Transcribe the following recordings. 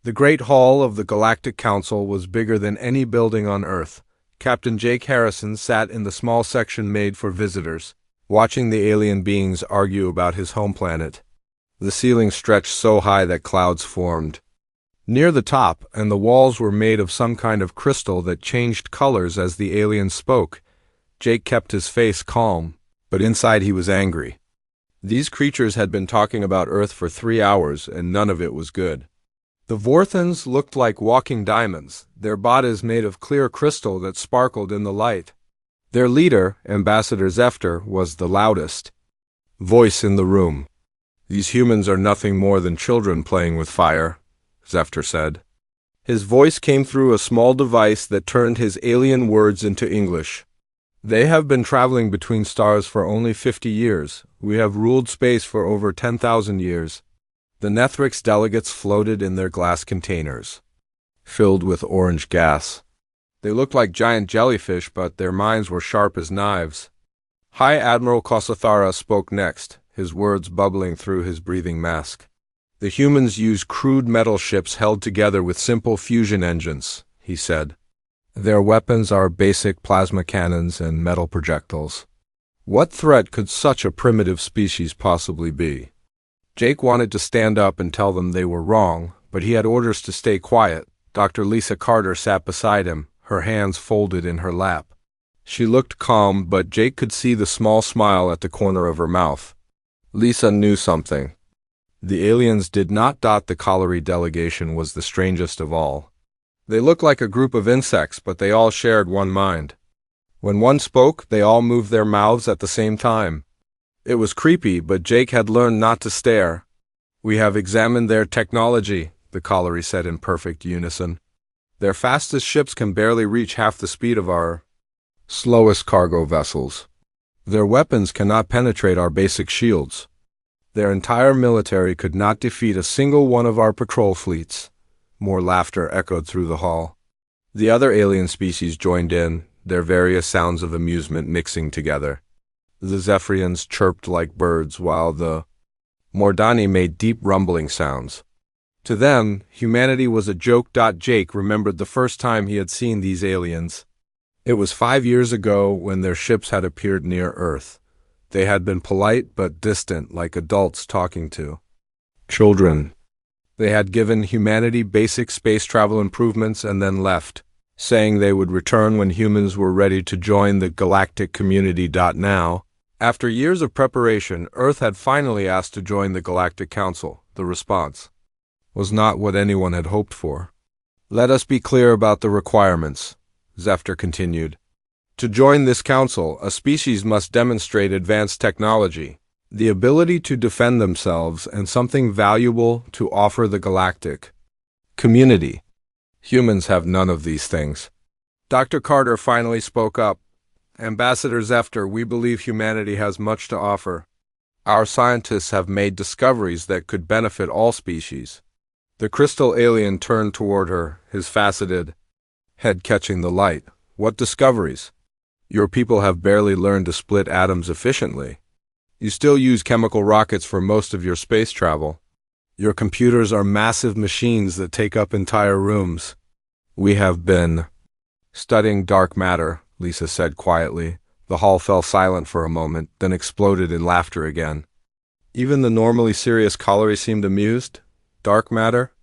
The Great Hall of the Galactic Council was bigger than any building on Earth. Captain Jake Harrison sat in the small section made for visitors, watching the alien beings argue about his home planet. The ceiling stretched so high that clouds formed near the top, and the walls were made of some kind of crystal that changed colors as the aliens spoke. Jake kept his face calm, but inside he was angry. These creatures had been talking about Earth for 3 hours, and none of it was good. The Vorthans looked like walking diamonds, their bodies made of clear crystal that sparkled in the light. Their leader, Ambassador Zefter, was the loudest voice in the room. "These humans are nothing more than children playing with fire," Zefter said. His voice came through a small device that turned his alien words into English. "They have been traveling between stars for only 50 years. We have ruled space for over 10,000 years. The Nethrix delegates floated in their glass containers, filled with orange gas. They looked like giant jellyfish, but their minds were sharp as knives." High Admiral Kosathara spoke next, his words bubbling through his breathing mask. "The humans use crude metal ships held together with simple fusion engines," he said. "Their weapons are basic plasma cannons and metal projectiles. What threat could such a primitive species possibly be?" Jake wanted to stand up and tell them they were wrong, but he had orders to stay quiet. Dr. Lisa Carter sat beside him, her hands folded in her lap. She looked calm, but Jake could see the small smile at the corner of her mouth. Lisa knew something. The aliens did not. The Colliery delegation was the strangest of all. They looked like a group of insects, but they all shared one mind. When one spoke, they all moved their mouths at the same time. It was creepy, but Jake had learned not to stare. "We have examined their technology," the Colliery said in perfect unison. "Their fastest ships can barely reach half the speed of our slowest cargo vessels. Their weapons cannot penetrate our basic shields. Their entire military could not defeat a single one of our patrol fleets." More laughter echoed through the hall. The other alien species joined in, their various sounds of amusement mixing together. The Zephyrians chirped like birds, while the Mordani made deep rumbling sounds. To them, humanity was a joke. Jake remembered the first time he had seen these aliens. It was 5 years ago when their ships had appeared near Earth. They had been polite but distant, like adults talking to children. They had given humanity basic space travel improvements and then left, saying they would return when humans were ready to join the galactic community. Now, after years of preparation, Earth had finally asked to join the Galactic Council. The response was not what anyone had hoped for. "Let us be clear about the requirements," Zefter continued. "To join this council, a species must demonstrate advanced technology, the ability to defend themselves, and something valuable to offer the galactic community. Humans have none of these things." Dr. Carter finally spoke up. "Ambassador Zefter, we believe humanity has much to offer. Our scientists have made discoveries that could benefit all species." The crystal alien turned toward her, his faceted head catching the light. "What discoveries? Your people have barely learned to split atoms efficiently. You still use chemical rockets for most of your space travel. Your computers are massive machines that take up entire rooms." "We have been studying dark matter," Lisa said quietly. The hall fell silent for a moment, then exploded in laughter again. Even the normally serious Colliery seemed amused. "Dark matter?"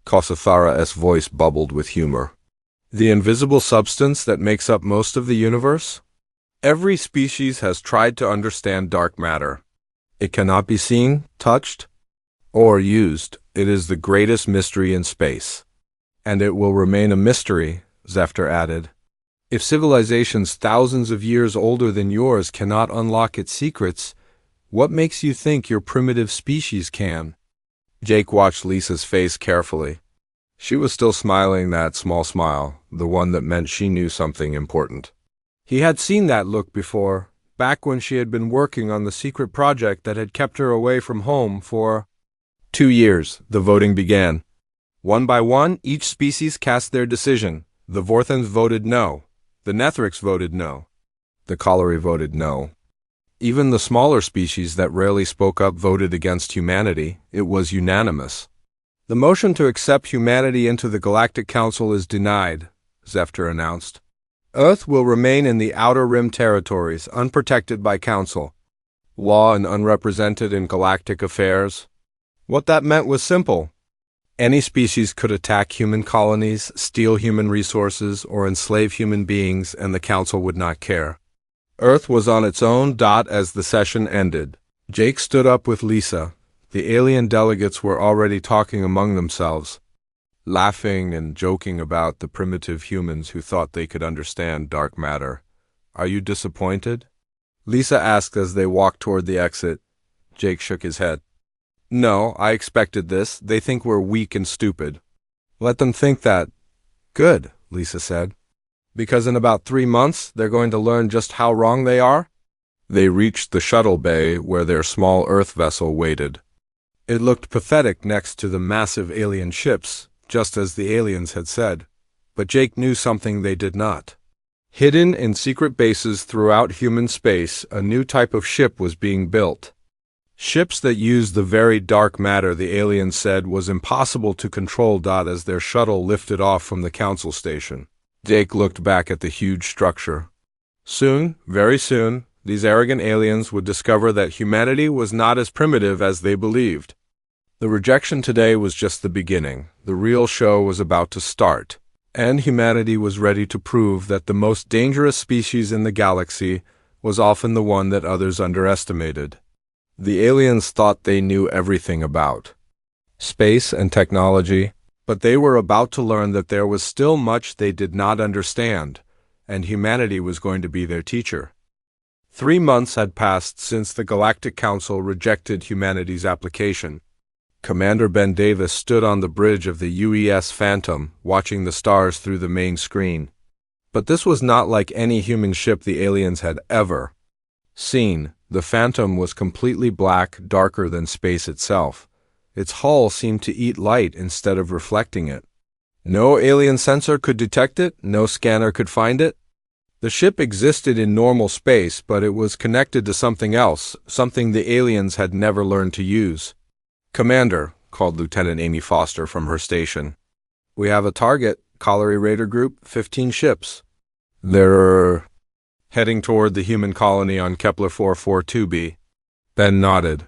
Kosathara's voice bubbled with humor. "The invisible substance that makes up most of the universe? Every species has tried to understand dark matter. It cannot be seen, touched, or used. It is the greatest mystery in space. And it will remain a mystery," Zefter added. "If civilizations thousands of years older than yours cannot unlock its secrets, what makes you think your primitive species can?" Jake watched Lisa's face carefully. She was still smiling that small smile, the one that meant she knew something important. He had seen that look before, back when she had been working on the secret project that had kept her away from home for 2 years. The voting began. One by one, each species cast their decision. The Vorthans voted no. The Nethrix voted no. The Colliery voted no. Even the smaller species that rarely spoke up voted against humanity. It was unanimous. The motion to accept humanity into the Galactic Council is denied, Zephyr announced. Earth will remain in the Outer Rim territories, unprotected by Council law and unrepresented in galactic affairs. What that meant was simple. Any species could attack human colonies, steal human resources, or enslave human beings, and the Council would not care. Earth was on its own. As the session ended, Jake stood up with Lisa. The alien delegates were already talking among themselves, laughing and joking about the primitive humans who thought they could understand dark matter. "Are you disappointed?" Lisa asked as they walked toward the exit. Jake shook his head. "No, I expected this. They think we're weak and stupid." "Let them think that." "Good," Lisa said. "Because in about 3 months, they're going to learn just how wrong they are." They reached the shuttle bay where their small Earth vessel waited. It looked pathetic next to the massive alien ships, just as the aliens had said. But Jake knew something they did not. Hidden in secret bases throughout human space, a new type of ship was being built. Ships that used the very dark matter the aliens said was impossible to control. As their shuttle lifted off from the Council station, Jake looked back at the huge structure. Soon, very soon, these arrogant aliens would discover that humanity was not as primitive as they believed. The rejection today was just the beginning. The real show was about to start, and humanity was ready to prove that the most dangerous species in the galaxy was often the one that others underestimated. The aliens thought they knew everything about space and technology, but they were about to learn that there was still much they did not understand, and humanity was going to be their teacher. 3 months had passed since the Galactic Council rejected humanity's application. Commander Ben Davis stood on the bridge of the UES Phantom, watching the stars through the main screen. But this was not like any human ship the aliens had ever seen. The Phantom was completely black, darker than space itself. Its hull seemed to eat light instead of reflecting it. No alien sensor could detect it, no scanner could find it. The ship existed in normal space, but it was connected to something else, something the aliens had never learned to use. "Commander," called Lieutenant Amy Foster from her station. "We have a target, Colliery Raider Group, 15 ships. They're heading toward the human colony on Kepler 442b. Ben nodded.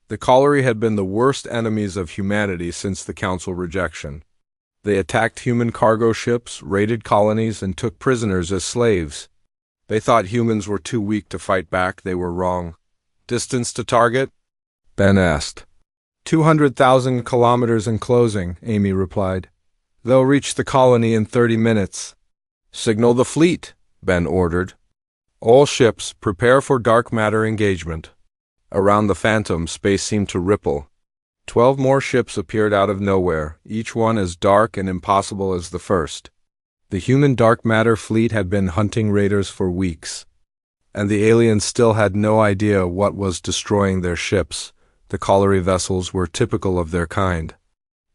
The Colliery had been the worst enemies of humanity since the Council rejection. They attacked human cargo ships, raided colonies, and took prisoners as slaves. They thought humans were too weak to fight back. They were wrong. "Distance to target?" Ben asked. 200,000 kilometers in closing, Amy replied. "They'll reach the colony in 30 minutes. "Signal the fleet," Ben ordered. "All ships, prepare for dark matter engagement." Around the Phantom, space seemed to ripple. 12 more ships appeared out of nowhere, each one as dark and impossible as the first. The human dark matter fleet had been hunting raiders for weeks, and the aliens still had no idea what was destroying their ships. The Colliery vessels were typical of their kind.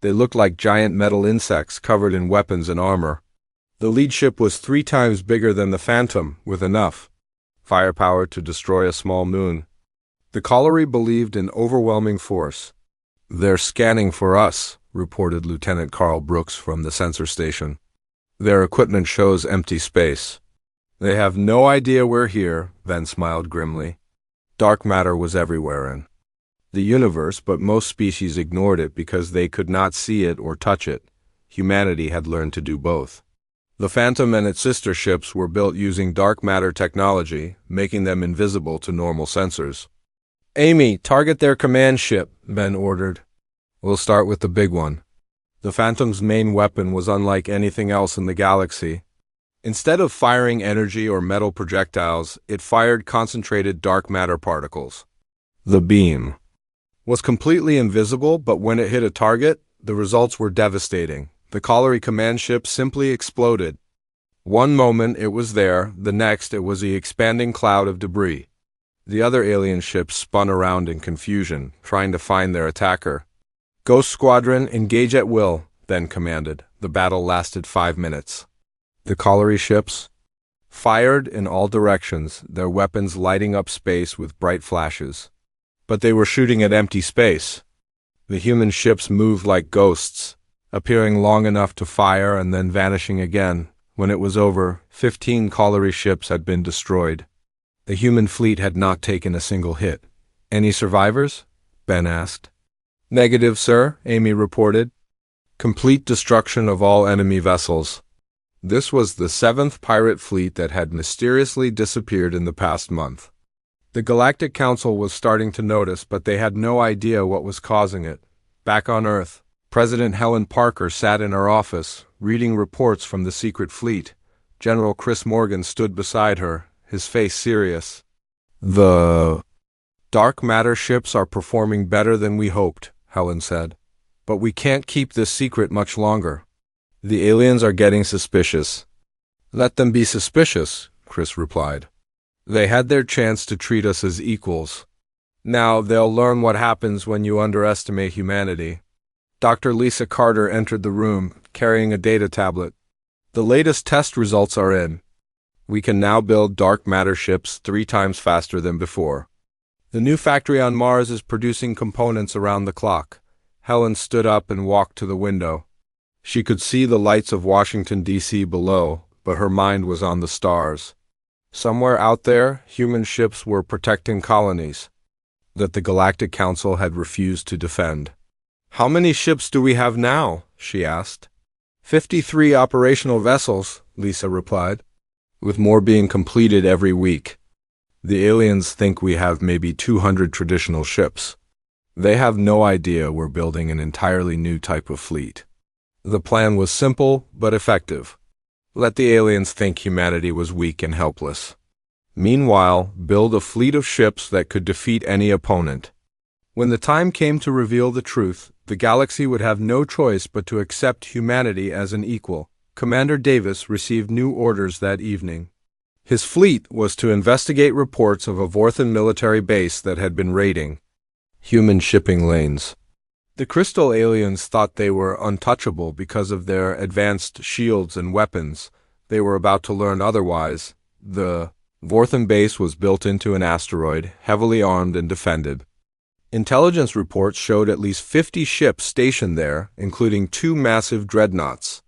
They looked like giant metal insects covered in weapons and armor. The lead ship was 3 times bigger than the Phantom, with enough firepower to destroy a small moon. The Colliery believed in overwhelming force. "They're scanning for us," reported Lieutenant Carl Brooks from the sensor station. "Their equipment shows empty space." "They have no idea we're here," Ben smiled grimly. Dark matter was everywhere in the universe, but most species ignored it because they could not see it or touch it. Humanity had learned to do both. The Phantom and its sister ships were built using dark matter technology, making them invisible to normal sensors. "Amy, target their command ship," Ben ordered. "We'll start with the big one." The Phantom's main weapon was unlike anything else in the galaxy. Instead of firing energy or metal projectiles, it fired concentrated dark matter particles. The beam was completely invisible, but when it hit a target, the results were devastating. The Colliery command ship simply exploded. One moment it was there, the next it was the expanding cloud of debris. The other alien ships spun around in confusion, trying to find their attacker. "Ghost Squadron, engage at will," Ben commanded. The battle lasted 5 minutes. The Colliery ships fired in all directions, their weapons lighting up space with bright flashes. But they were shooting at empty space. The human ships moved like ghosts, appearing long enough to fire and then vanishing again. When it was over, 15 colliery ships had been destroyed. The human fleet had not taken a single hit. "Any survivors?" Ben asked. "Negative, sir," Amy reported. "Complete destruction of all enemy vessels." This was the 7th pirate fleet that had mysteriously disappeared in the past month. The Galactic Council was starting to notice, but they had no idea what was causing it. Back on Earth, President Helen Parker sat in her office, reading reports from the secret fleet. General Chris Morgan stood beside her, his face serious. "The dark matter ships are performing better than we hoped," Helen said. "But we can't keep this secret much longer. The aliens are getting suspicious." "Let them be suspicious," Chris replied. "They had their chance to treat us as equals. Now they'll learn what happens when you underestimate humanity." Dr. Lisa Carter entered the room, carrying a data tablet. "The latest test results are in. We can now build dark matter ships 3 times faster than before. The new factory on Mars is producing components around the clock." Helen stood up and walked to the window. She could see the lights of Washington, D.C. below, but her mind was on the stars. Somewhere out there, human ships were protecting colonies that the Galactic Council had refused to defend. "How many ships do we have now?" she asked. 53 operational vessels," Lisa replied, "with more being completed every week. The aliens think we have maybe 200 traditional ships. They have no idea we're building an entirely new type of fleet." The plan was simple but effective. Let the aliens think humanity was weak and helpless. Meanwhile, build a fleet of ships that could defeat any opponent. When the time came to reveal the truth, the galaxy would have no choice but to accept humanity as an equal. Commander Davis received new orders that evening. His fleet was to investigate reports of a Vorthan military base that had been raiding human shipping lanes. The crystal aliens thought they were untouchable because of their advanced shields and weapons. They were about to learn otherwise. The Vorthan base was built into an asteroid, heavily armed and defended. Intelligence reports showed at least 50 ships stationed there, including 2 massive dreadnoughts.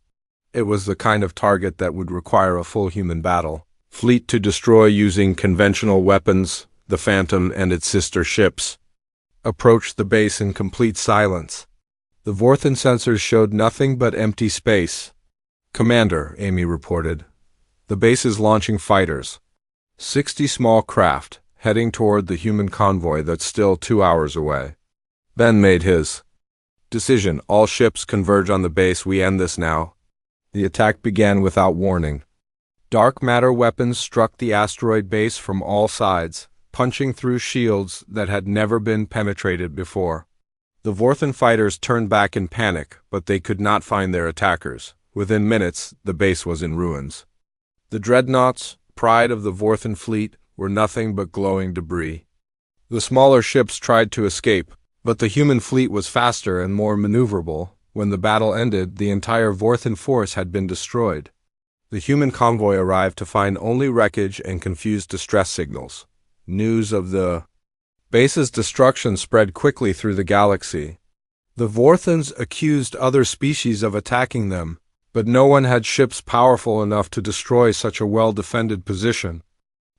It was the kind of target that would require a full human battle. Fleet to destroy using conventional weapons, the Phantom and its sister ships approached the base in complete silence. The Vorthan sensors showed nothing but empty space. "Commander," Amy reported, "the base is launching fighters. 60 small craft, heading toward the human convoy that's still 2 hours away." Ben made his decision. "All ships converge on the base. We end this now." The attack began without warning. Dark matter weapons struck the asteroid base from all sides, punching through shields that had never been penetrated before. The Vorthan fighters turned back in panic, but they could not find their attackers. Within minutes, the base was in ruins. The dreadnoughts, pride of the Vorthan fleet, were nothing but glowing debris. The smaller ships tried to escape, but the human fleet was faster and more maneuverable. When the battle ended, the entire Vorthan force had been destroyed. The human convoy arrived to find only wreckage and confused distress signals. News of the base's destruction spread quickly through the galaxy. The Vorthans accused other species of attacking them, but no one had ships powerful enough to destroy such a well-defended position.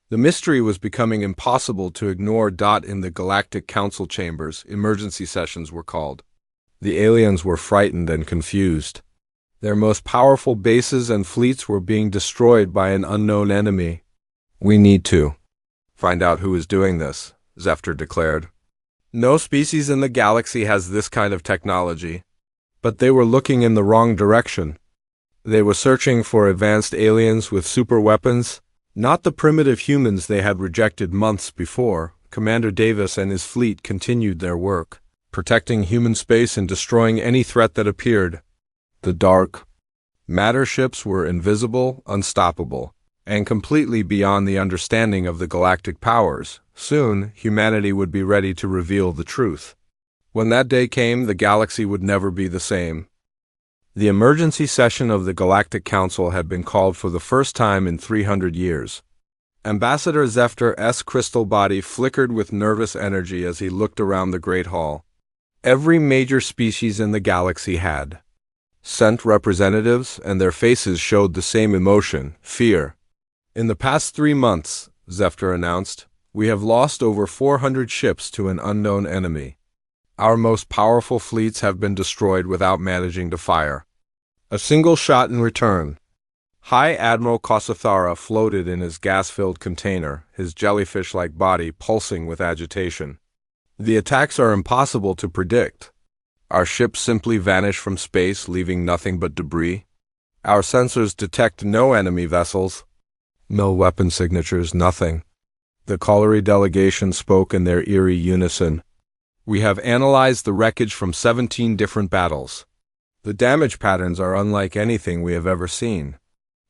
The mystery was becoming impossible to ignore. In the Galactic Council chambers, emergency sessions were called. The aliens were frightened and confused. Their most powerful bases and fleets were being destroyed by an unknown enemy. "We need to find out who is doing this," Zephyr declared. "No species in the galaxy has this kind of technology." But they were looking in the wrong direction. They were searching for advanced aliens with super weapons, not the primitive humans they had rejected months before. Commander Davis and his fleet continued their work, protecting human space and destroying any threat that appeared. The dark matter ships were invisible, unstoppable, and completely beyond the understanding of the galactic powers. Soon, humanity would be ready to reveal the truth. When that day came, the galaxy would never be the same. The emergency session of the Galactic Council had been called for the first time in 300 years. Ambassador Zephyr's crystal body flickered with nervous energy as he looked around the Great Hall. Every major species in the galaxy had sent representatives, and their faces showed the same emotion, fear. In the past 3 months, Zephyr announced, we have lost over 400 ships to an unknown enemy. Our most powerful fleets have been destroyed without managing to fire a single shot in return. High Admiral Kosathara floated in his gas-filled container, his jellyfish-like body pulsing with agitation. The attacks are impossible to predict. Our ships simply vanish from space, leaving nothing but debris. Our sensors detect no enemy vessels. No weapon signatures, nothing. The Colliery delegation spoke in their eerie unison. We have analyzed the wreckage from 17 different battles. The damage patterns are unlike anything we have ever seen.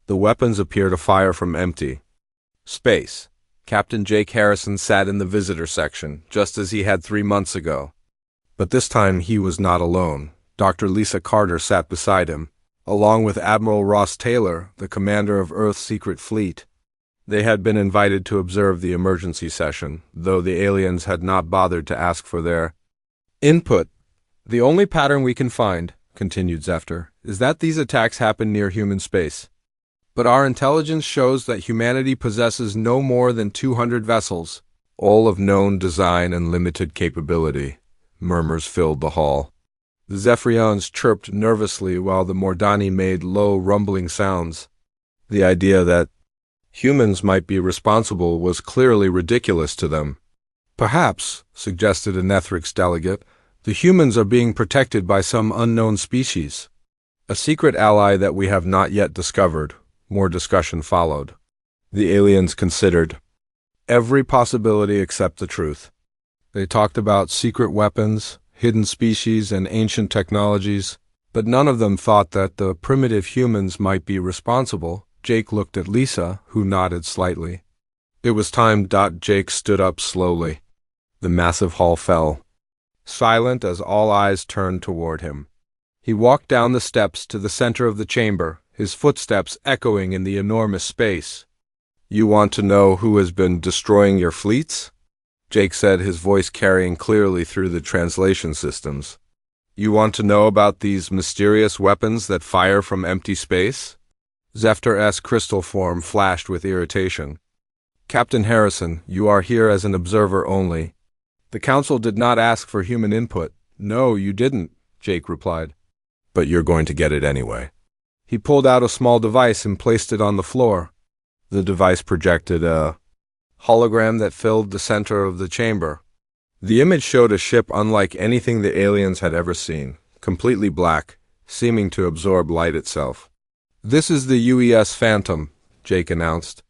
The weapons appear to fire from empty space. Captain Jake Harrison sat in the visitor section, just as he had 3 months ago. But this time he was not alone. Dr. Lisa Carter sat beside him, along with Admiral Ross Taylor, the commander of Earth's secret fleet. They had been invited to observe the emergency session, though the aliens had not bothered to ask for their input. The only pattern we can find, continued Zephyr, is that these attacks happen near human space. But our intelligence shows that humanity possesses no more than 200 vessels, all of known design and limited capability. Murmurs filled the hall. The Zephyrians chirped nervously while the Mordani made low, rumbling sounds. The idea that humans might be responsible was clearly ridiculous to them. Perhaps, suggested a Nethrix delegate, the humans are being protected by some unknown species. A secret ally that we have not yet discovered. More discussion followed. The aliens considered every possibility except the truth. They talked about secret weapons, hidden species, and ancient technologies, but none of them thought that the primitive humans might be responsible. Jake looked at Lisa, who nodded slightly. It was time. Jake stood up slowly. The massive hall fell, silent as all eyes turned toward him. He walked down the steps to the center of the chamber, his footsteps echoing in the enormous space. You want to know who has been destroying your fleets? Jake said, his voice carrying clearly through the translation systems. You want to know about these mysterious weapons that fire from empty space? Zephyr-S crystal form flashed with irritation. Captain Harrison, you are here as an observer only. The Council did not ask for human input. No, you didn't, Jake replied. But you're going to get it anyway. He pulled out a small device and placed it on the floor. The device projected a hologram that filled the center of the chamber. The image showed a ship unlike anything the aliens had ever seen, completely black, seeming to absorb light itself. This is the UES Phantom, Jake announced.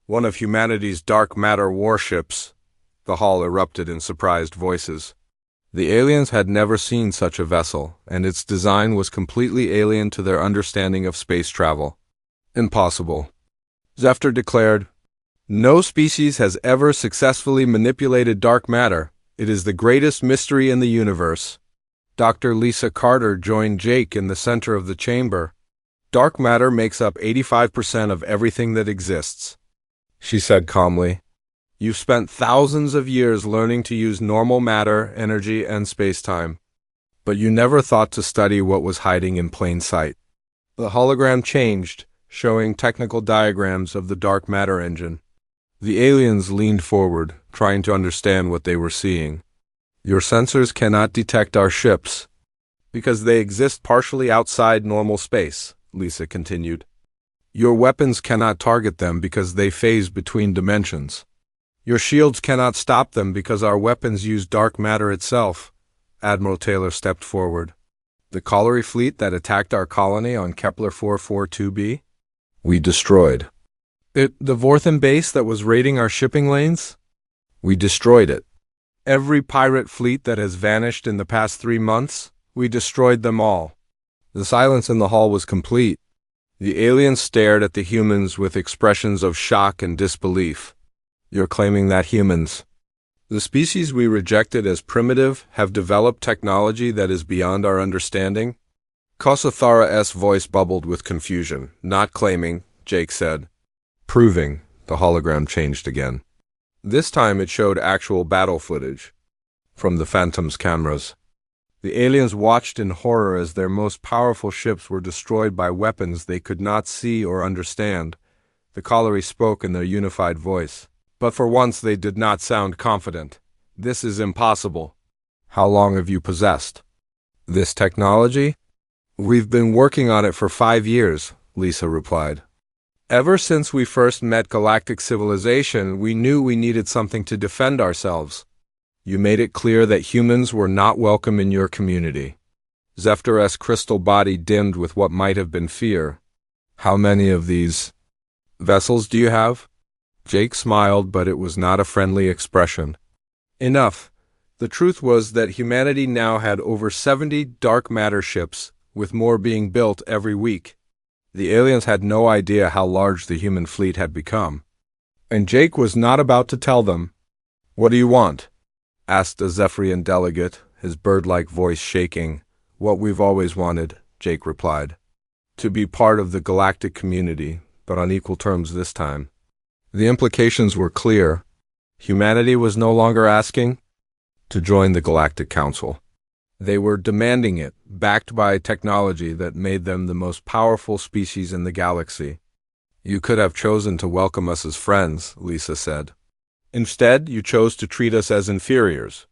One of humanity's dark matter warships. The hall erupted in surprised voices. The aliens had never seen such a vessel, and its design was completely alien to their understanding of space travel. Impossible, Zephyr declared. No species has ever successfully manipulated dark matter. It is the greatest mystery in the universe. Dr. Lisa Carter joined Jake in the center of the chamber. Dark matter makes up 85% of everything that exists, she said calmly. You've spent thousands of years learning to use normal matter, energy, and space-time. But you never thought to study what was hiding in plain sight. The hologram changed, showing technical diagrams of the dark matter engine. The aliens leaned forward, trying to understand what they were seeing. Your sensors cannot detect our ships, because they exist partially outside normal space, Lisa continued. Your weapons cannot target them because they phase between dimensions. Your shields cannot stop them because our weapons use dark matter itself. Admiral Taylor stepped forward. The Colliery fleet that attacked our colony on Kepler 442b? We destroyed. The Vorthan base that was raiding our shipping lanes? We destroyed it. Every pirate fleet that has vanished in the past 3 months? We destroyed them all. The silence in the hall was complete. The aliens stared at the humans with expressions of shock and disbelief. You're claiming that humans, the species we rejected as primitive, have developed technology that is beyond our understanding? Kosathara's voice bubbled with confusion. Not claiming, Jake said. Proving. The hologram changed again. This time it showed actual battle footage from the Phantom's cameras. The aliens watched in horror as their most powerful ships were destroyed by weapons they could not see or understand. The Colliery spoke in their unified voice. But for once they did not sound confident. This is impossible. How long have you possessed this technology? We've been working on it for 5 years, Lisa replied. Ever since we first met galactic civilization, we knew we needed something to defend ourselves. You made it clear that humans were not welcome in your community. Zephyr's crystal body dimmed with what might have been fear. How many of these vessels do you have? Jake smiled, but it was not a friendly expression. Enough. The truth was that humanity now had over 70 dark matter ships, with more being built every week. The aliens had no idea how large the human fleet had become. And Jake was not about to tell them. What do you want? Asked a Zephyrian delegate, his bird-like voice shaking. What we've always wanted, Jake replied. To be part of the galactic community, but on equal terms this time. The implications were clear. Humanity was no longer asking to join the Galactic Council. They were demanding it, backed by technology that made them the most powerful species in the galaxy. You could have chosen to welcome us as friends, Lisa said. Instead, you chose to treat us as inferiors.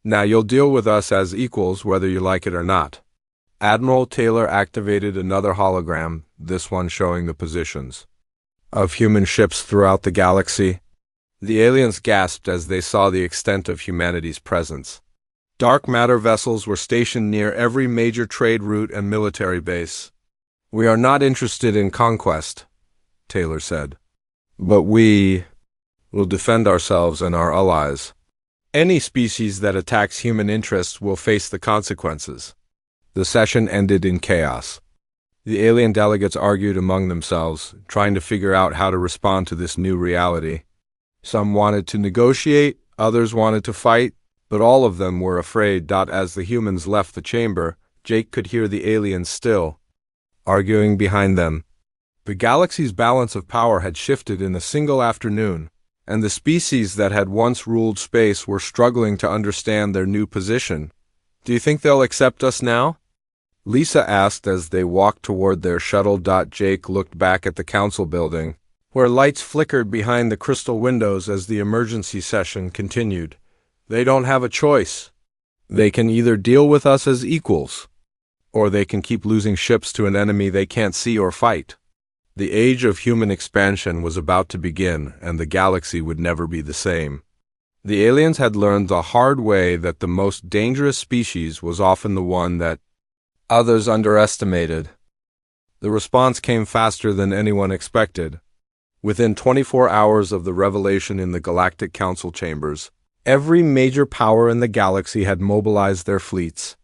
Now you'll deal with us as equals whether you like it or not. Admiral Taylor activated another hologram, this one showing the positions of human ships throughout the galaxy. The aliens gasped as they saw the extent of humanity's presence. Dark matter vessels were stationed near every major trade route and military base. We are not interested in conquest, Taylor said. But we will defend ourselves and our allies. Any species that attacks human interests will face the consequences. The session ended in chaos. The alien delegates argued among themselves, trying to figure out how to respond to this new reality. Some wanted to negotiate, others wanted to fight, but all of them were afraid. As the humans left the chamber, Jake could hear the aliens still arguing behind them. The galaxy's balance of power had shifted in a single afternoon, and the species that had once ruled space were struggling to understand their new position. Do you think they'll accept us now? Lisa asked as they walked toward their shuttle. Jake looked back at the council building, where lights flickered behind the crystal windows as the emergency session continued. They don't have a choice. They can either deal with us as equals, or they can keep losing ships to an enemy they can't see or fight. The age of human expansion was about to begin, and the galaxy would never be the same. The aliens had learned the hard way that the most dangerous species was often the one that others underestimated. The response came faster than anyone expected. Within 24 hours of the revelation in the Galactic Council chambers, every major power in the galaxy had mobilized their fleets.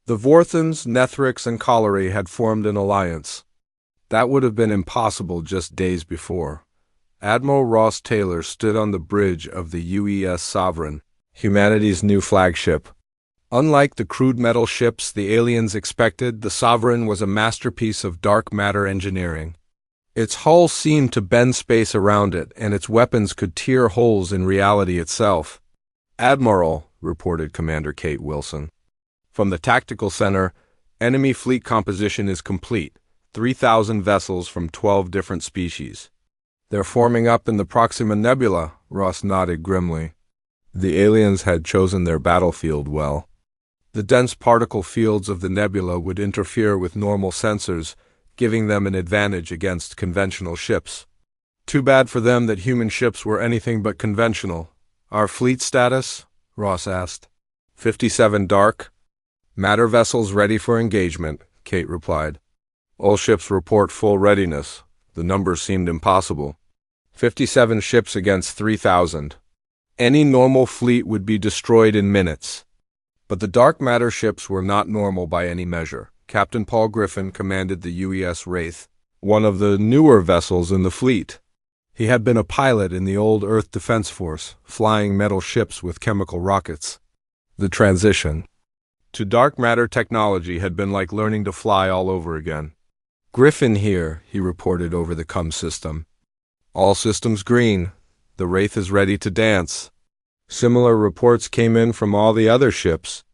The Vorthons, Nethrix, and Colliery had formed an alliance. That would have been impossible just days before. Admiral Ross Taylor stood on the bridge of the UES Sovereign, humanity's new flagship. Unlike the crude metal ships the aliens expected, the Sovereign was a masterpiece of dark matter engineering. Its hull seemed to bend space around it, and its weapons could tear holes in reality itself. Admiral, reported Commander Kate Wilson. From the tactical center, enemy fleet composition is complete. 3,000 vessels from 12 different species. They're forming up in the Proxima Nebula, Ross nodded grimly. The aliens had chosen their battlefield well. The dense particle fields of the nebula would interfere with normal sensors, giving them an advantage against conventional ships. Too bad for them that human ships were anything but conventional. Our fleet status? Ross asked. 57 dark matter vessels ready for engagement, Kate replied. All ships report full readiness. The numbers seemed impossible. 57 ships against 3,000. Any normal fleet would be destroyed in minutes. But the dark matter ships were not normal by any measure. Captain Paul Griffin commanded the UES Wraith, one of the newer vessels in the fleet. He had been a pilot in the old Earth Defense Force, flying metal ships with chemical rockets. The transition to dark matter technology had been like learning to fly all over again. Griffin here, he reported over the comm system. All systems green. The Wraith is ready to dance. Similar reports came in from all the other ships.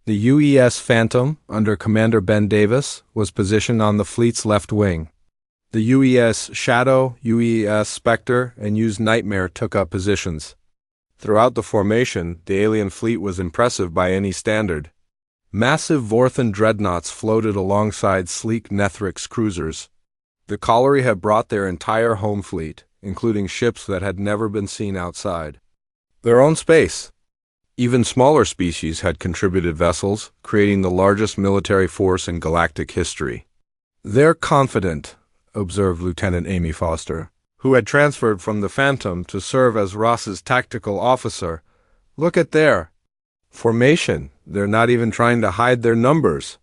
The UES Phantom, under Commander Ben Davis, was positioned on the fleet's left wing. The UES Shadow, UES Spectre, and UES Nightmare took up positions. Throughout the formation, the alien fleet was impressive by any standard. Massive Vorthan dreadnoughts floated alongside sleek Nethrix cruisers. The Colliery had brought their entire home fleet, including ships that had never been seen outside their own space. Even smaller species had contributed vessels, creating the largest military force in galactic history. "They're confident," observed Lieutenant Amy Foster, who had transferred from the Phantom to serve as Ross's tactical officer. "Look at their formation. They're not even trying to hide their numbers."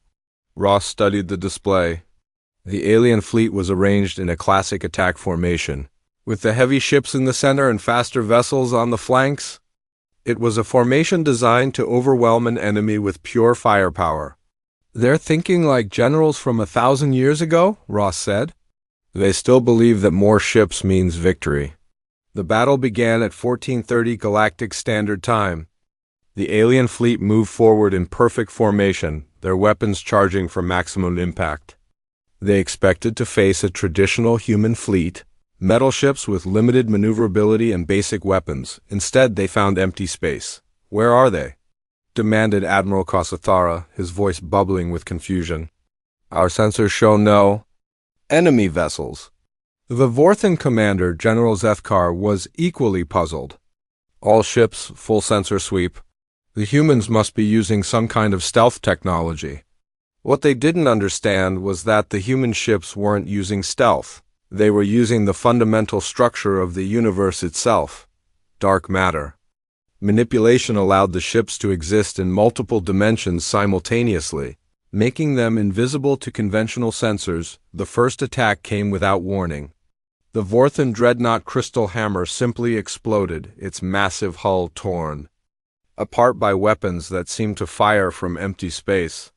Ross studied the display. The alien fleet was arranged in a classic attack formation, with the heavy ships in the center and faster vessels on the flanks. It was a formation designed to overwhelm an enemy with pure firepower. "They're thinking like generals from 1,000 years ago," Ross said. "They still believe that more ships means victory." The battle began at 1430 Galactic Standard Time. The alien fleet moved forward in perfect formation, their weapons charging for maximum impact. They expected to face a traditional human fleet, metal ships with limited maneuverability and basic weapons. Instead, they found empty space. "Where are they?" demanded Admiral Kasathara, his voice bubbling with confusion. "Our sensors show no enemy vessels." The Vorthan commander, General Zethkar, was equally puzzled. "All ships, full sensor sweep. The humans must be using some kind of stealth technology." What they didn't understand was that the human ships weren't using stealth. They were using the fundamental structure of the universe itself, dark matter. Manipulation allowed the ships to exist in multiple dimensions simultaneously, making them invisible to conventional sensors. The first attack came without warning. The Vorthan dreadnought Crystal Hammer simply exploded, its massive hull torn apart by weapons that seemed to fire from empty space.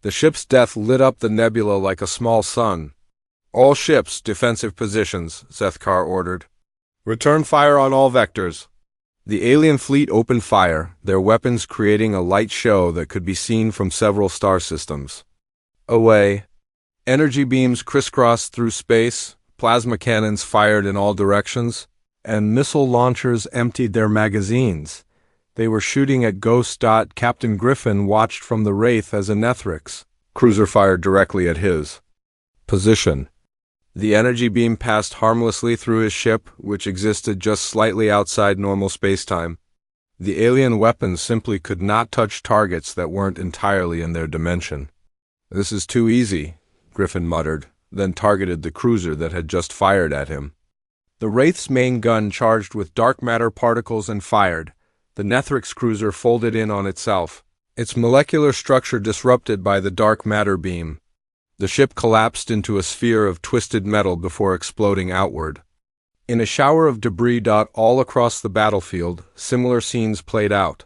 The ship's death lit up the nebula like a small sun. "All ships, defensive positions," Zethkar ordered. "Return fire on all vectors." The alien fleet opened fire, their weapons creating a light show that could be seen from several star systems away. Energy beams crisscrossed through space, plasma cannons fired in all directions, and missile launchers emptied their magazines. They were shooting at Ghost. Captain Griffin watched from the Wraith as a Nethrix cruiser fired directly at his position. The energy beam passed harmlessly through his ship, which existed just slightly outside normal spacetime. The alien weapons simply could not touch targets that weren't entirely in their dimension. "This is too easy," Griffin muttered, then targeted the cruiser that had just fired at him. The Wraith's main gun charged with dark matter particles and fired. The Nethrix cruiser folded in on itself, its molecular structure disrupted by the dark matter beam. The ship collapsed into a sphere of twisted metal before exploding outward. In a shower of debris all across the battlefield, similar scenes played out.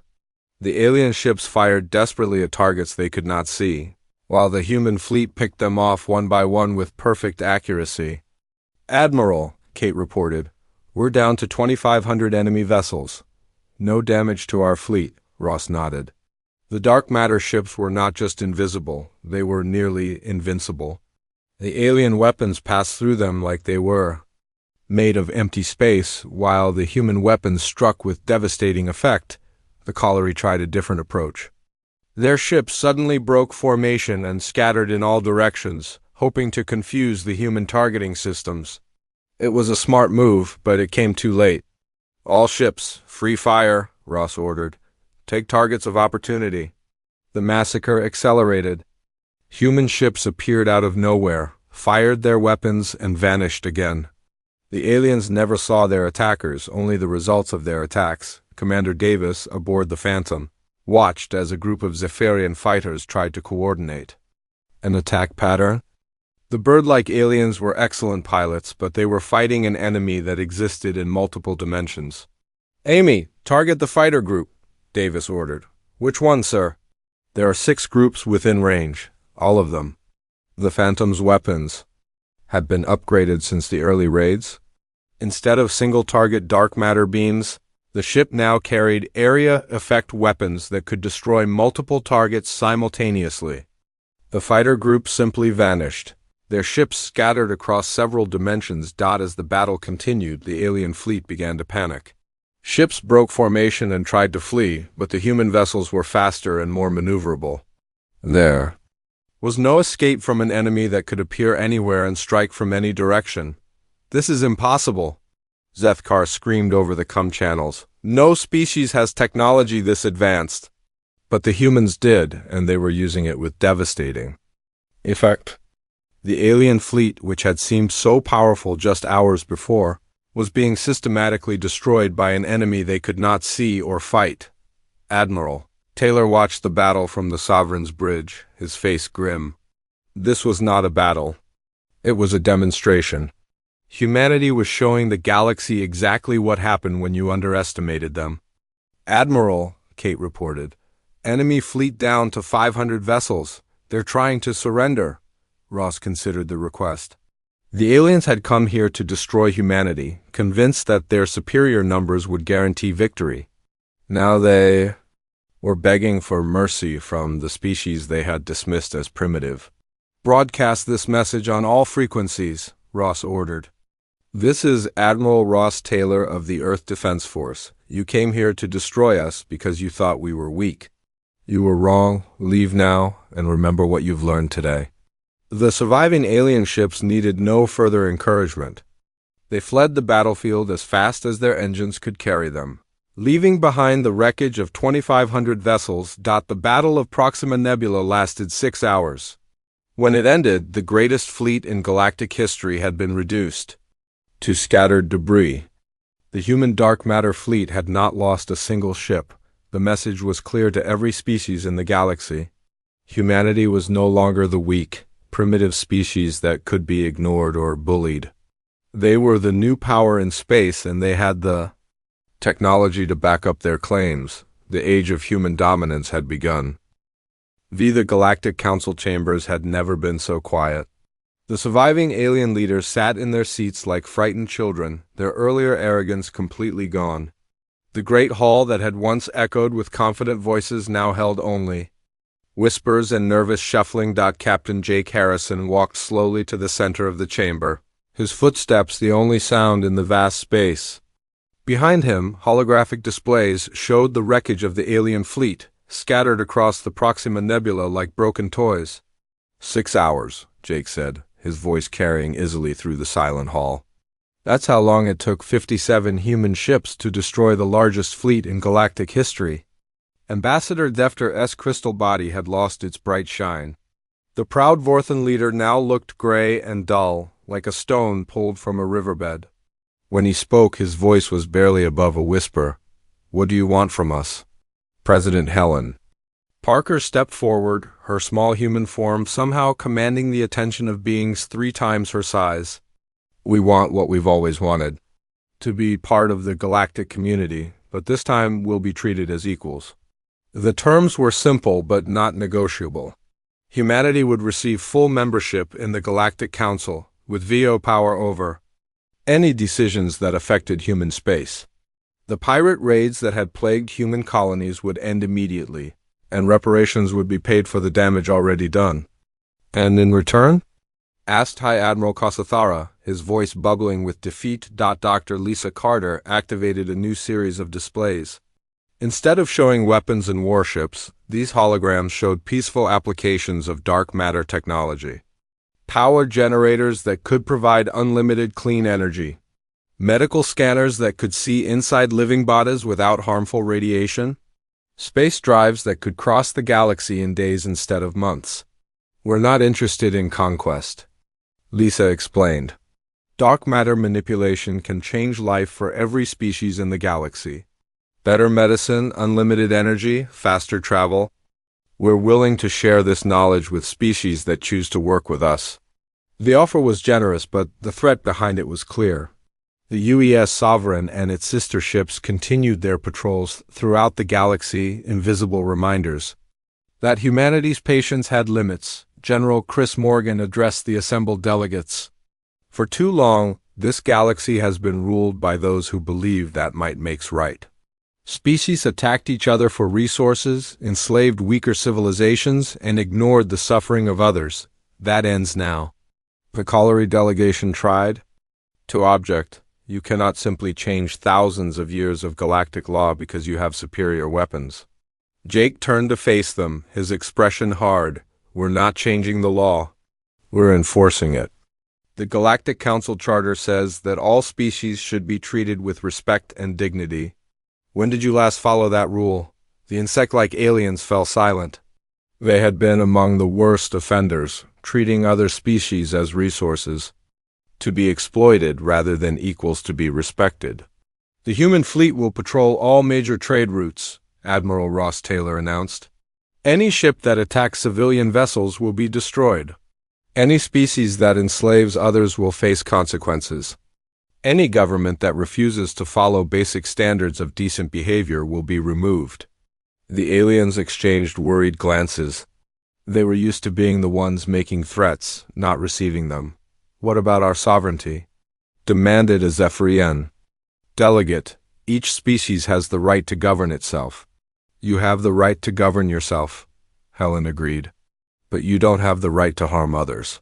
The alien ships fired desperately at targets they could not see, while the human fleet picked them off one by one with perfect accuracy. "Admiral," Kate reported, "we're down to 2,500 enemy vessels." "No damage to our fleet," Ross nodded. The dark matter ships were not just invisible, they were nearly invincible. The alien weapons passed through them like they were made of empty space, while the human weapons struck with devastating effect. The Colliery tried a different approach. Their ships suddenly broke formation and scattered in all directions, hoping to confuse the human targeting systems. It was a smart move, but it came too late. "All ships, free fire," Ross ordered. "Take targets of opportunity." The massacre accelerated. Human ships appeared out of nowhere, fired their weapons, and vanished again. The aliens never saw their attackers, only the results of their attacks. Commander Davis, aboard the Phantom, watched as a group of Zephyrian fighters tried to coordinate an attack pattern. The bird-like aliens were excellent pilots, but they were fighting an enemy that existed in multiple dimensions. "Amy, target the fighter group," Davis ordered. "Which one, sir?" "There are 6 groups within range, all of them." The Phantom's weapons had been upgraded since the early raids. Instead of single-target dark matter beams, The ship now carried area effect weapons that could destroy multiple targets simultaneously. The fighter group simply vanished. Their ships scattered across several dimensions. As the battle continued, the alien fleet began to panic. Ships broke formation and tried to flee, but the human vessels were faster and more maneuverable. There was no escape from an enemy that could appear anywhere and strike from any direction. "This is impossible," Zethkar screamed over the comm channels. "No species has technology this advanced." But the humans did, and they were using it with devastating effect. The alien fleet, which had seemed so powerful just hours before, was being systematically destroyed by an enemy they could not see or fight. Admiral Taylor watched the battle from the Sovereign's bridge, his face grim. This was not a battle. It was a demonstration. Humanity was showing the galaxy exactly what happened when you underestimated them. "Admiral," Kate reported, "enemy fleet down to 500 vessels. They're trying to surrender." Ross considered the request. The aliens had come here to destroy humanity, convinced that their superior numbers would guarantee victory. Now they were begging for mercy from the species they had dismissed as primitive. "Broadcast this message on all frequencies," Ross ordered. "This is Admiral Ross Taylor of the Earth Defense Force. You came here to destroy us because you thought we were weak. You were wrong. Leave now, and remember what you've learned today." The surviving alien ships needed no further encouragement. They fled the battlefield as fast as their engines could carry them, leaving behind the wreckage of 2,500 vessels. The Battle of Proxima Nebula lasted 6 hours. When it ended, the greatest fleet in galactic history had been reduced to scattered debris. The human dark matter fleet had not lost a single ship. The message was clear to every species in the galaxy. Humanity was no longer the weak, primitive species that could be ignored or bullied. They were the new power in space, and they had the technology to back up their claims. The age of human dominance had begun. The Galactic Council chambers had never been so quiet. The surviving alien leaders sat in their seats like frightened children, their earlier arrogance completely gone. The great hall that had once echoed with confident voices now held only whispers and nervous shuffling. Captain Jake Harrison walked slowly to the center of the chamber, his footsteps the only sound in the vast space. Behind him, holographic displays showed the wreckage of the alien fleet, scattered across the Proxima Nebula like broken toys. 6 hours, Jake said, his voice carrying easily through the silent hall. That's how long it took 57 human ships to destroy the largest fleet in galactic history. Ambassador Defter's crystal body had lost its bright shine. The proud Vorthan leader now looked gray and dull, like a stone pulled from a riverbed. When he spoke, his voice was barely above a whisper. "What do you want from us?" "President Helen." Parker stepped forward, her small human form somehow commanding the attention of beings 3 times her size. "We want what we've always wanted. To be part of the galactic community, but this time we'll be treated as equals." The terms were simple but not negotiable. Humanity would receive full membership in the Galactic Council, with veto power over any decisions that affected human space. The pirate raids that had plagued human colonies would end immediately, and reparations would be paid for the damage already done. "And in return?" asked High Admiral Kosathara, his voice bubbling with defeat. Dr. Lisa Carter activated a new series of displays. Instead of showing weapons and warships, these holograms showed peaceful applications of dark matter technology. Power generators that could provide unlimited clean energy. Medical scanners that could see inside living bodies without harmful radiation. Space drives that could cross the galaxy in days instead of months. "We're not interested in conquest," Lisa explained. "Dark matter manipulation can change life for every species in the galaxy. Better medicine, unlimited energy, faster travel. We're willing to share this knowledge with species that choose to work with us." The offer was generous, but the threat behind it was clear. The UES Sovereign and its sister ships continued their patrols throughout the galaxy, invisible reminders that humanity's patience had limits. General Chris Morgan addressed the assembled delegates. "For too long, this galaxy has been ruled by those who believe that might makes right. Species attacked each other for resources, enslaved weaker civilizations, and ignored the suffering of others. That ends now. The Colliery delegation tried to object. You cannot simply change thousands of years of galactic law because you have superior weapons. Jake turned to face them, his expression hard. We're not changing the law. We're enforcing it. The Galactic Council Charter says that all species should be treated with respect and dignity. When did you last follow that rule? The insect-like aliens fell silent. They had been among the worst offenders, treating other species as resources, to be exploited rather than equals to be respected. The human fleet will patrol all major trade routes, Admiral Ross Taylor announced. Any ship that attacks civilian vessels will be destroyed. Any species that enslaves others will face consequences. Any government that refuses to follow basic standards of decent behavior will be removed. The aliens exchanged worried glances. They were used to being the ones making threats, not receiving them. What about our sovereignty? Demanded a Zephyrian. Delegate, each species has the right to govern itself. You have the right to govern yourself, Helen agreed. But you don't have the right to harm others.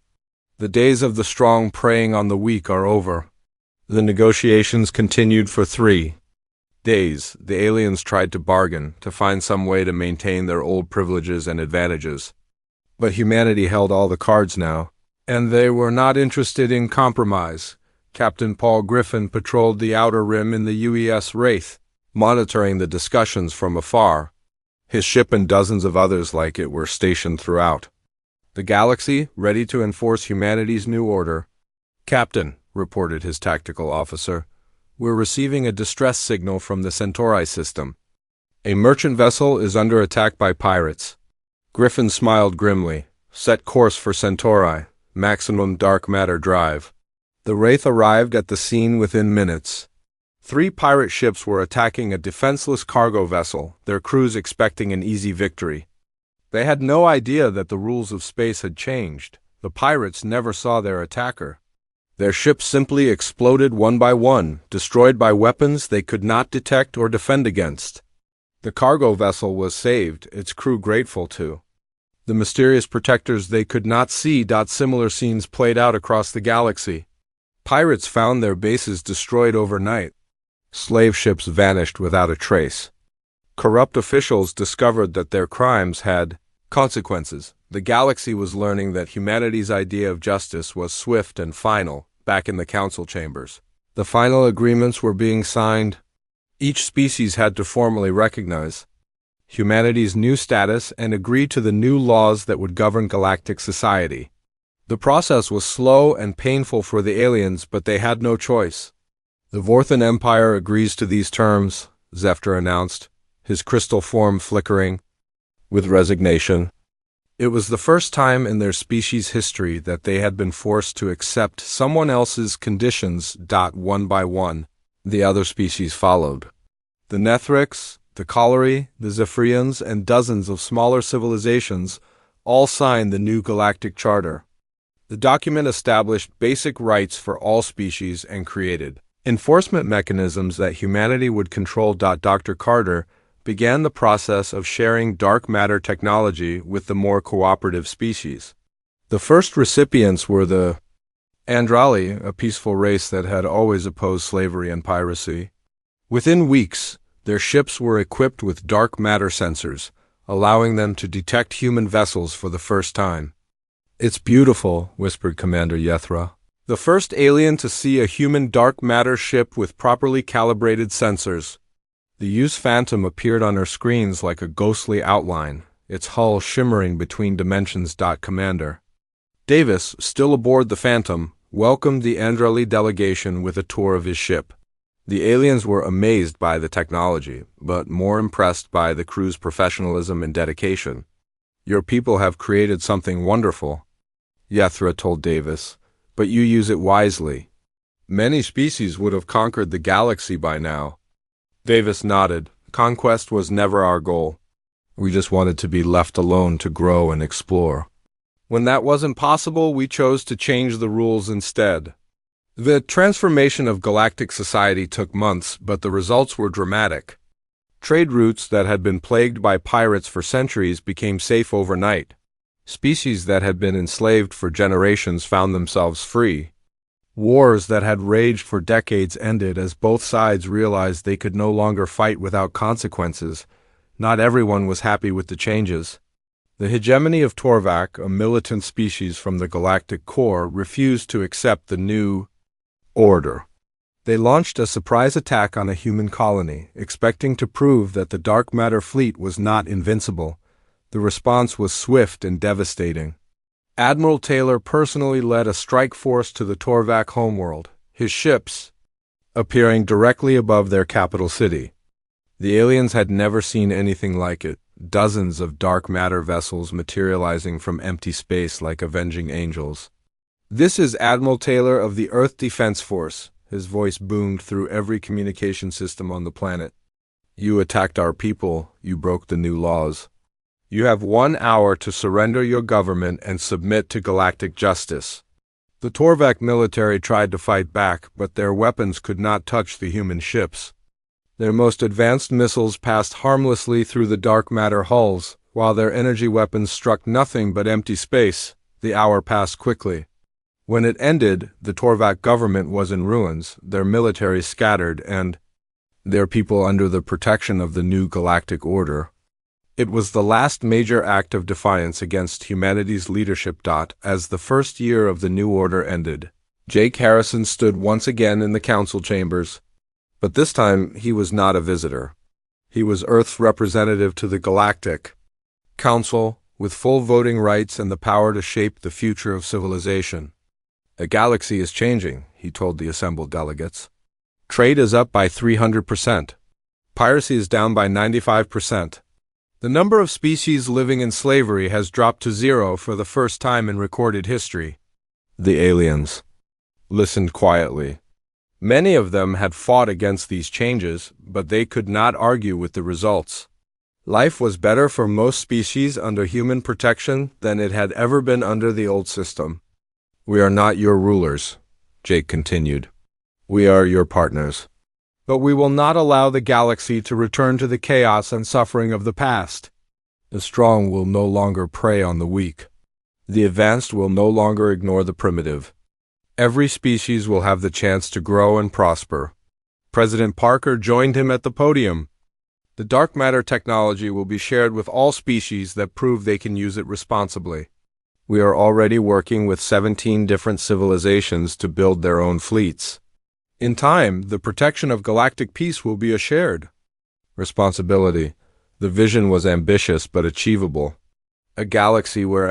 The days of the strong preying on the weak are over. The negotiations continued for 3 days. The aliens tried to bargain, to find some way to maintain their old privileges and advantages. But humanity held all the cards now, and they were not interested in compromise. Captain Paul Griffin patrolled the outer rim in the UES Wraith, monitoring the discussions from afar. His ship and dozens of others like it were stationed throughout the galaxy, ready to enforce humanity's new order. Captain, reported his tactical officer, we're receiving a distress signal from the Centauri system. A merchant vessel is under attack by pirates. Griffin smiled grimly. Set course for Centauri, maximum dark matter drive. The Wraith arrived at the scene within minutes. 3 pirate ships were attacking a defenseless cargo vessel, their crews expecting an easy victory. They had no idea that the rules of space had changed. The pirates never saw their attacker. Their ships simply exploded one by one, destroyed by weapons they could not detect or defend against. The cargo vessel was saved, its crew grateful too. The mysterious protectors they could not see. Similar scenes played out across the galaxy. Pirates found their bases destroyed overnight. Slave ships vanished without a trace. Corrupt officials discovered that their crimes had consequences. The galaxy was learning that humanity's idea of justice was swift and final, back in the council chambers. The final agreements were being signed. Each species had to formally recognize humanity's new status and agree to the new laws that would govern galactic society. The process was slow and painful for the aliens, but they had no choice. The Vorthan Empire agrees to these terms, Zephyr announced, his crystal form flickering with resignation. It was the first time in their species' history that they had been forced to accept someone else's conditions. One by one, the other species followed. The Nethrix, the Colliery, the Zephyrians, and dozens of smaller civilizations all signed the new Galactic Charter. The document established basic rights for all species and created enforcement mechanisms that humanity would control. Dr. Carter began the process of sharing dark matter technology with the more cooperative species. The first recipients were the Andrali, a peaceful race that had always opposed slavery and piracy. Within weeks, their ships were equipped with dark matter sensors, allowing them to detect human vessels for the first time. "It's beautiful," whispered Commander Yethra. The first alien to see a human dark matter ship with properly calibrated sensors. The Use Phantom appeared on her screens like a ghostly outline, its hull shimmering between dimensions. Commander Davis, still aboard the Phantom, welcomed the Andrali delegation with a tour of his ship. The aliens were amazed by the technology, but more impressed by the crew's professionalism and dedication. "Your people have created something wonderful," Yethra told Davis, "but you use it wisely. Many species would have conquered the galaxy by now." Davis nodded. "Conquest was never our goal. We just wanted to be left alone to grow and explore. When that wasn't possible, we chose to change the rules instead." The transformation of galactic society took months, but the results were dramatic. Trade routes that had been plagued by pirates for centuries became safe overnight. Species that had been enslaved for generations found themselves free. Wars that had raged for decades ended as both sides realized they could no longer fight without consequences. Not everyone was happy with the changes. The hegemony of Torvak, a militant species from the galactic core, refused to accept the new order. They launched a surprise attack on a human colony, expecting to prove that the dark matter fleet was not invincible. The response was swift and devastating. Admiral Taylor personally led a strike force to the Torvak homeworld, his ships appearing directly above their capital city. The aliens had never seen anything like it, dozens of dark matter vessels materializing from empty space like avenging angels. "This is Admiral Taylor of the Earth Defense Force," his voice boomed through every communication system on the planet. "You attacked our people, you broke the new laws. You have 1 hour to surrender your government and submit to galactic justice." The Torvak military tried to fight back, but their weapons could not touch the human ships. Their most advanced missiles passed harmlessly through the dark matter hulls, while their energy weapons struck nothing but empty space. The hour passed quickly. When it ended, the Torvak government was in ruins, their military scattered, and their people under the protection of the new galactic order. It was the last major act of defiance against humanity's leadership. As the first year of the new order ended, Jake Harrison stood once again in the council chambers. But this time he was not a visitor. He was Earth's representative to the Galactic Council, with full voting rights and the power to shape the future of civilization. "The galaxy is changing," he told the assembled delegates. "Trade is up by 300%. Piracy is down by 95%. The number of species living in slavery has dropped to 0 for the first time in recorded history." The aliens listened quietly. Many of them had fought against these changes, but they could not argue with the results. Life was better for most species under human protection than it had ever been under the old system. "We are not your rulers," Jake continued. "We are your partners. But we will not allow the galaxy to return to the chaos and suffering of the past. The strong will no longer prey on the weak. The advanced will no longer ignore the primitive. Every species will have the chance to grow and prosper." President Parker joined him at the podium. "The dark matter technology will be shared with all species that prove they can use it responsibly. We are already working with 17 different civilizations to build their own fleets. In time, the protection of galactic peace will be a shared responsibility." The vision was ambitious but achievable. A galaxy where